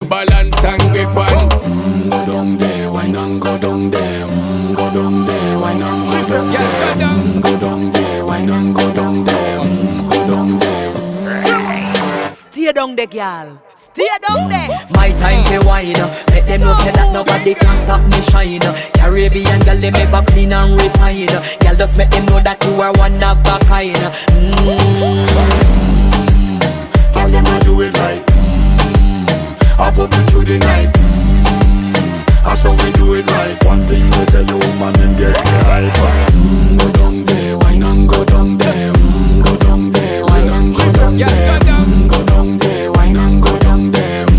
balance and grip on. Go down there, why not go down there? Go down there, why not go down there? Go down there, why not go down there? Go down there. Stay down there, girl. Stay down there. My time to wine. Let them know say that nobody can stop me shine. Caribbean girl, they make up clean and refine. Girl, just make them know that you are one of a kind. Girl, them a do it right. I pop it through the night. That's how we do it right. One thing we tell you, man, them get the hype.